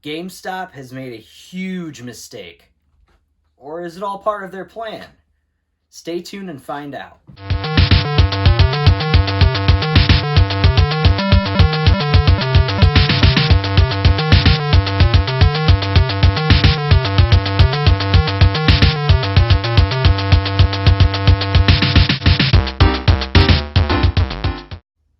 GameStop has made a huge mistake. Or is it all part of their plan? Stay tuned and find out.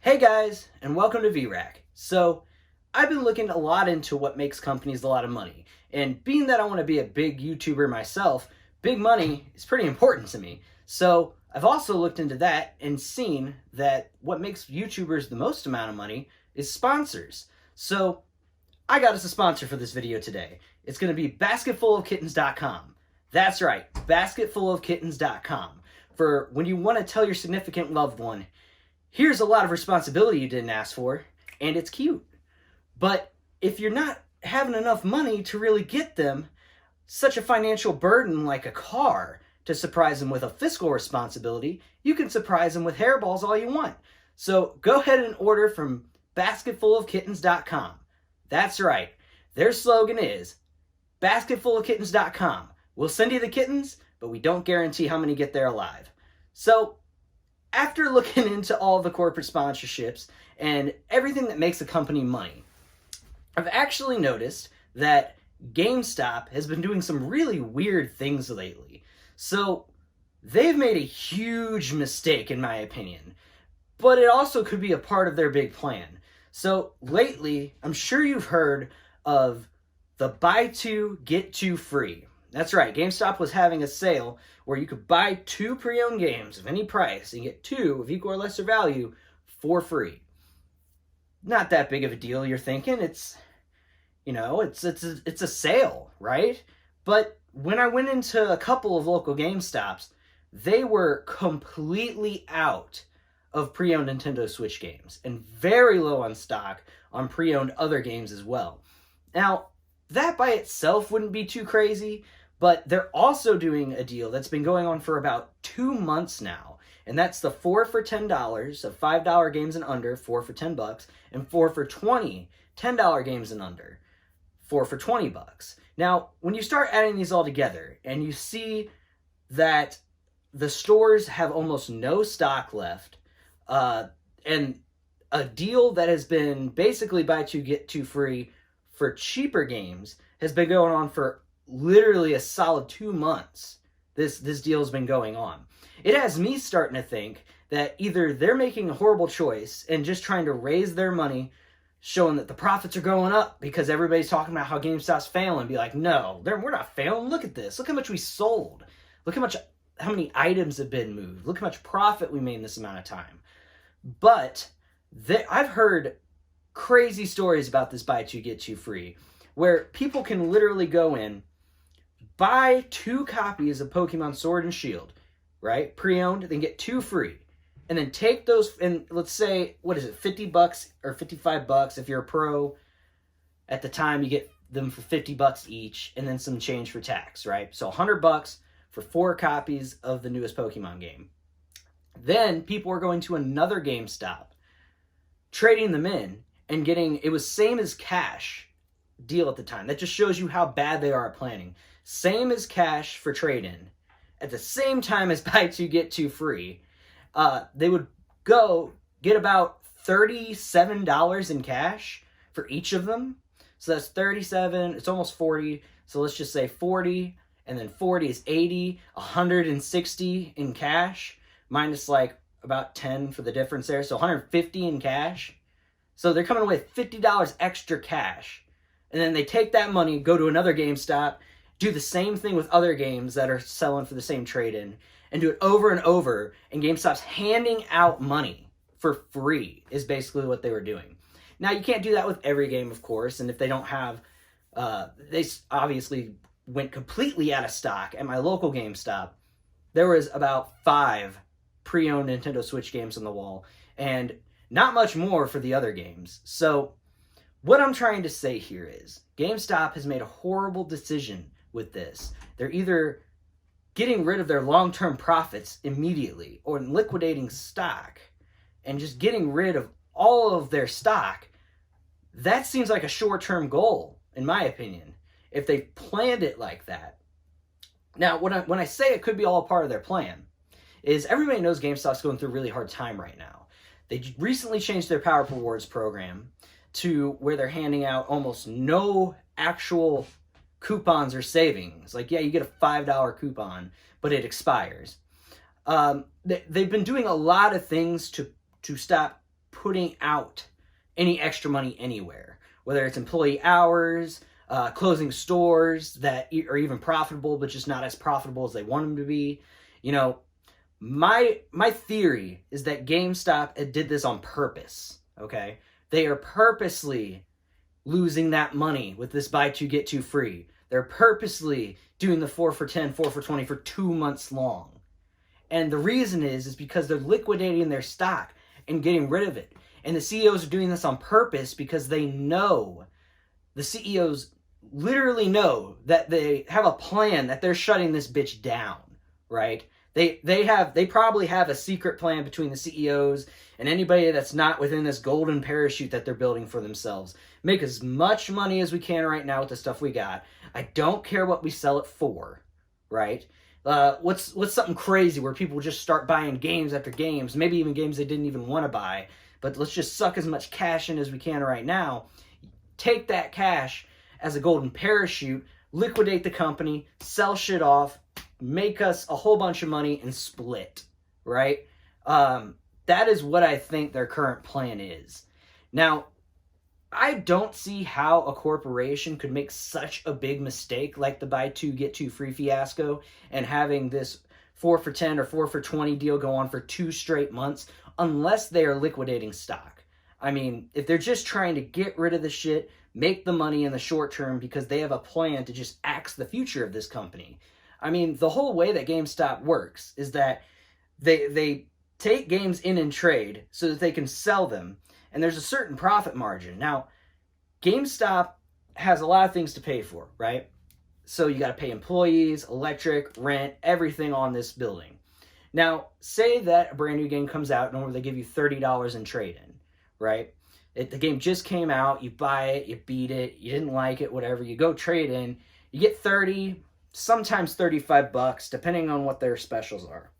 Hey guys, and welcome to VRAC. So, I've been looking a lot into what makes companies a lot of money. And being that I want to be a big YouTuber myself, big money is pretty important to me. So, I've also looked into that and seen that what makes YouTubers the most amount of money is sponsors. So, I got us a sponsor for this video today. It's going to be basketfulofkittens.com. That's right, basketfulofkittens.com. For when you want to tell your significant loved one, here's a lot of responsibility you didn't ask for, and it's cute. But if you're not having enough money to really get them such a financial burden like a car to surprise them with a fiscal responsibility, you can surprise them with hairballs all you want. So go ahead and order from basketfulofkittens.com. That's right. Their slogan is basketfulofkittens.com. We'll send you the kittens, but we don't guarantee how many get there alive. So after looking into all the corporate sponsorships and everything that makes a company money, I've actually noticed that GameStop has been doing some really weird things lately. So they've made a huge mistake in my opinion, but it also could be a part of their big plan. So lately, I'm sure you've heard of the buy two, get two free. That's right, GameStop was having a sale where you could buy 2 pre-owned games of any price and get 2 of equal or lesser value for free. Not that big of a deal, you're thinking. It's a sale, right? But when I went into a couple of local GameStops, they were completely out of pre-owned Nintendo Switch games and very low on stock on pre-owned other games as well. Now, that by itself wouldn't be too crazy, but they're also doing a deal that's been going on for about 2 months now. And that's the 4 for $10 of $5 games and under, 4 for $10, and 4 for $20, $10 games and under, 4 for $20. Now, when you start adding these all together and you see that the stores have almost no stock left, and a deal that has been basically buy two, get two free for cheaper games has been going on for literally a solid 2 months. This deal has been going on. It has me starting to think that either they're making a horrible choice and just trying to raise their money, showing that the profits are going up because everybody's talking about how GameStop's failing. Be like, no, we're not failing. Look at this. Look how much we sold. Look how many items have been moved. Look how much profit we made in this amount of time. But I've heard crazy stories about this buy two, get two free, where people can literally go in, buy 2 copies of Pokemon Sword and Shield, right? Pre-owned, then get 2 free. And then take those, and let's say, what is it, $50 or $55 if you're a pro. At the time, you get them for $50 each, and then some change for tax, right? So $100 for 4 copies of the newest Pokemon game. Then people are going to another GameStop, trading them in, and getting, it was same as cash deal at the time. That just shows you how bad they are at planning. Same as cash for trade-in. At the same time as buy two, get two free. They would go get about $37 in cash for each of them. So that's 37, it's almost 40. So let's just say 40, and then 40 is 80, 160 in cash, minus like about 10 for the difference there. So 150 in cash. So they're coming away with $50 extra cash. And then they take that money, go to another GameStop, do the same thing with other games that are selling for the same trade-in, and do it over and over, and GameStop's handing out money for free is basically what they were doing. Now, you can't do that with every game, of course, and if they don't have, they obviously went completely out of stock. At my local GameStop, there was about 5 pre-owned Nintendo Switch games on the wall, and not much more for the other games. So, what I'm trying to say here is, GameStop has made a horrible decision with this. They're either getting rid of their long-term profits immediately or liquidating stock and just getting rid of all of their stock. That seems like a short-term goal in my opinion, if they planned it like that. Now, when I say it could be all part of their plan, is everybody knows GameStop's going through a really hard time right now. They recently changed their Power Rewards program to where they're handing out almost no actual coupons or savings. Like, yeah, you get a $5 coupon, but it expires. They've been doing a lot of things to stop putting out any extra money anywhere, whether it's employee hours, closing stores that are even profitable, but just not as profitable as they want them to be. You know, my theory is that GameStop did this on purpose, okay? They are purposely losing that money with this buy two, get two free. They're purposely doing the 4 for 10, 4 for 20 for 2 months long. And the reason is because they're liquidating their stock and getting rid of it. And the CEOs are doing this on purpose because they know, the CEOs literally know that they have a plan that they're shutting this bitch down, right? They probably have a secret plan between the CEOs and anybody that's not within this golden parachute that they're building for themselves. Make as much money as we can right now with the stuff we got. I don't care what we sell it for, right? What's something crazy where people just start buying games after games, maybe even games they didn't even want to buy, but let's just suck as much cash in as we can right now. Take that cash as a golden parachute, liquidate the company, sell shit off, make us a whole bunch of money, and split, right? That is what I think their current plan is. Now, I don't see how a corporation could make such a big mistake like the buy two, get two free fiasco and having this 4 for 10 or 4 for 20 deal go on for 2 straight months unless they are liquidating stock. I mean, if they're just trying to get rid of the shit, make the money in the short term because they have a plan to just axe the future of this company. I mean, the whole way that GameStop works is that they take games in and trade so that they can sell them, and there's a certain profit margin. Now, GameStop has a lot of things to pay for, right? So you got to pay employees, electric, rent, everything on this building. Now, say that a brand new game comes out and they give you $30 in trade-in, right? The game just came out, you buy it, you beat it, you didn't like it, whatever, you go trade in, you get 30, sometimes $35, depending on what their specials are.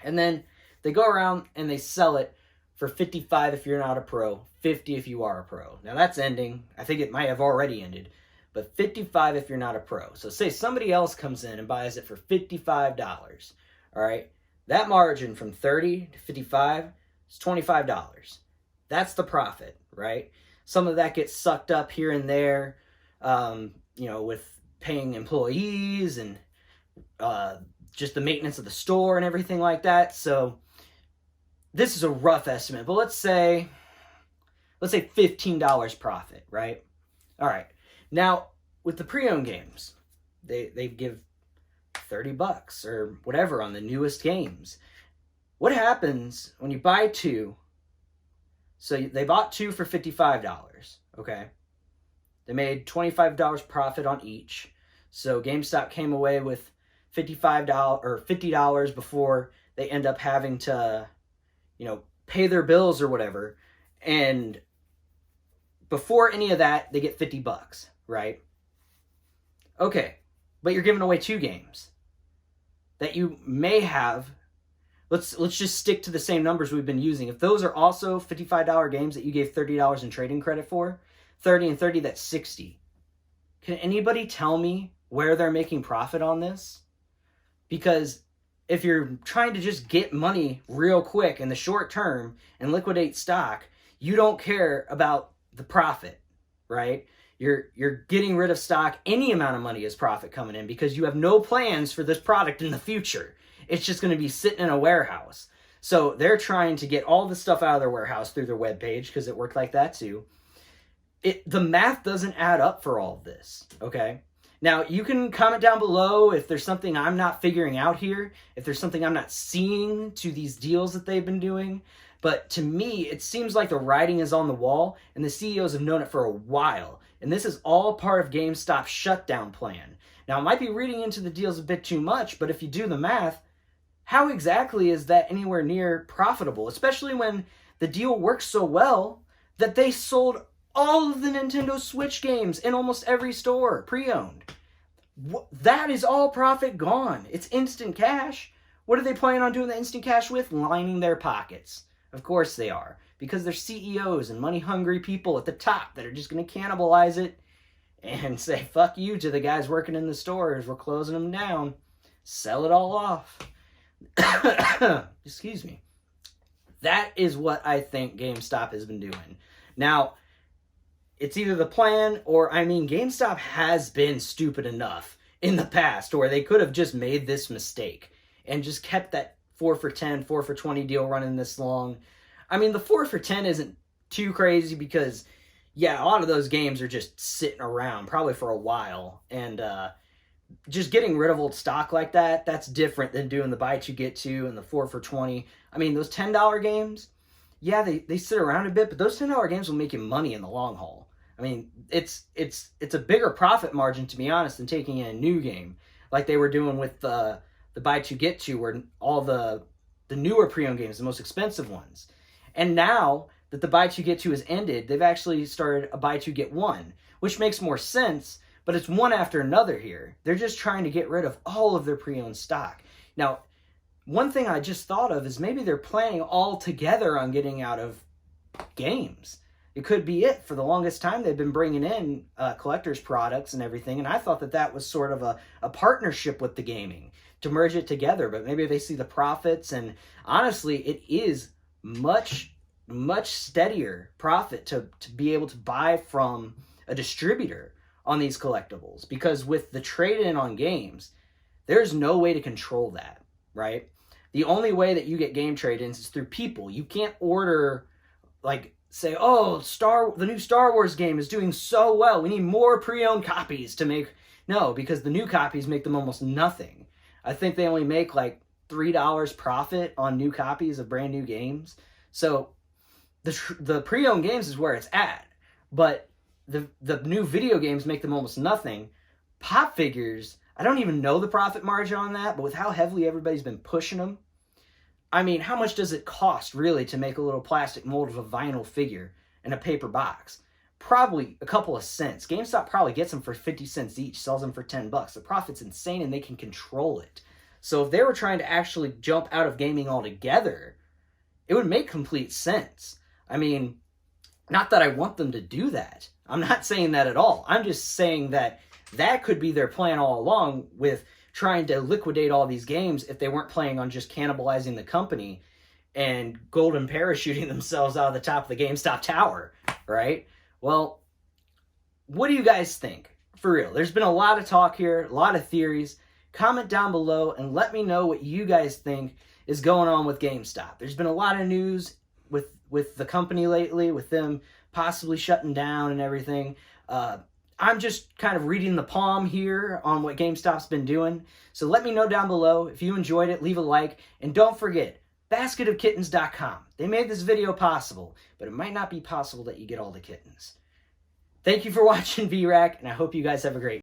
And then they go around and they sell it for 55 if you're not a pro, 50 if you are a pro. Now that's ending. I think it might have already ended, but 55 if you're not a pro. So say somebody else comes in and buys it for $55, all right? That margin from 30 to 55 is $25. That's the profit, right? Some of that gets sucked up here and there, with paying employees and just the maintenance of the store and everything like that. So this is a rough estimate, but let's say $15 profit, right? All right. Now, with the pre-owned games, they give $30 or whatever on the newest games. What happens when you buy 2? So they bought 2 for $55, okay? They made $25 profit on each. So GameStop came away with $55 or $50 before they end up having to, pay their bills or whatever. And before any of that, they get $50, right? Okay, but you're giving away 2 games that you may have. Let's just stick to the same numbers we've been using. If those are also $55 games that you gave $30 in trading credit for, 30 and 30, that's 60. Can anybody tell me where they're making profit on this? Because if you're trying to just get money real quick in the short term and liquidate stock, you don't care about the profit, right? You're getting rid of stock. Any amount of money is profit coming in because you have no plans for this product in the future. It's just going to be sitting in a warehouse. So they're trying to get all the stuff out of their warehouse through their webpage because it worked like that too. The math doesn't add up for all of this, okay? Now, you can comment down below if there's something I'm not figuring out here, if there's something I'm not seeing to these deals that they've been doing. But to me, it seems like the writing is on the wall, and the CEOs have known it for a while. And this is all part of GameStop's shutdown plan. Now, I might be reading into the deals a bit too much, but if you do the math, how exactly is that anywhere near profitable? Especially when the deal works so well that they sold all of the Nintendo Switch games in almost every store, pre-owned. That is all profit gone. It's instant cash. What are they planning on doing the instant cash with? Lining their pockets. Of course they are. Because they're CEOs and money-hungry people at the top that are just going to cannibalize it and say, fuck you to the guys working in the stores. We're closing them down. Sell it all off. Excuse me. That is what I think GameStop has been doing. Now, it's either the plan or, GameStop has been stupid enough in the past where they could have just made this mistake and just kept that 4 for 10, 4 for 20 deal running this long. The 4 for 10 isn't too crazy because, yeah, a lot of those games are just sitting around probably for a while. And just getting rid of old stock like that, that's different than doing the buy two, get two and the 4 for 20. Those $10 games, yeah, they sit around a bit, but those $10 games will make you money in the long haul. It's a bigger profit margin, to be honest, than taking in a new game like they were doing with the buy two get two, where all the newer pre-owned games, the most expensive ones. And now that the buy two get two has ended, they've actually started a buy two get one, which makes more sense, but it's one after another here. They're just trying to get rid of all of their pre-owned stock. Now, one thing I just thought of is maybe they're planning all together on getting out of games. It could be it. For the longest time, they've been bringing in collector's products and everything, and I thought that was sort of a partnership with the gaming to merge it together, but maybe they see the profits, and honestly, it is much, much steadier profit to be able to buy from a distributor on these collectibles, because with the trade-in on games, there's no way to control that, right? The only way that you get game trade-ins is through people. You can't order, say, oh, the new Star Wars game is doing so well, we need more pre-owned copies to make. No, because the new copies make them almost nothing. I think they only make $3 profit on new copies of brand new games. So the pre-owned games is where it's at. But the new video games make them almost nothing. Pop figures, I don't even know the profit margin on that, but with how heavily everybody's been pushing them, how much does it cost really to make a little plastic mold of a vinyl figure in a paper box? Probably a couple of cents. GameStop probably gets them for 50 cents each, sells them for $10. The profit's insane and they can control it. So if they were trying to actually jump out of gaming altogether, it would make complete sense. Not that I want them to do that. I'm not saying that at all. I'm just saying that could be their plan all along with trying to liquidate all these games if they weren't planning on just cannibalizing the company and golden parachuting themselves out of the top of the GameStop tower, right? Well, what do you guys think? For real, there's been a lot of talk here, a lot of theories. Comment down below and let me know what you guys think is going on with GameStop. There's been a lot of news with the company lately, with them possibly shutting down and everything. I'm just kind of reading the palm here on what GameStop's been doing. So let me know down below. If you enjoyed it, leave a like. And don't forget, basketofkittens.com. They made this video possible, but it might not be possible that you get all the kittens. Thank you for watching VRAC, and I hope you guys have a great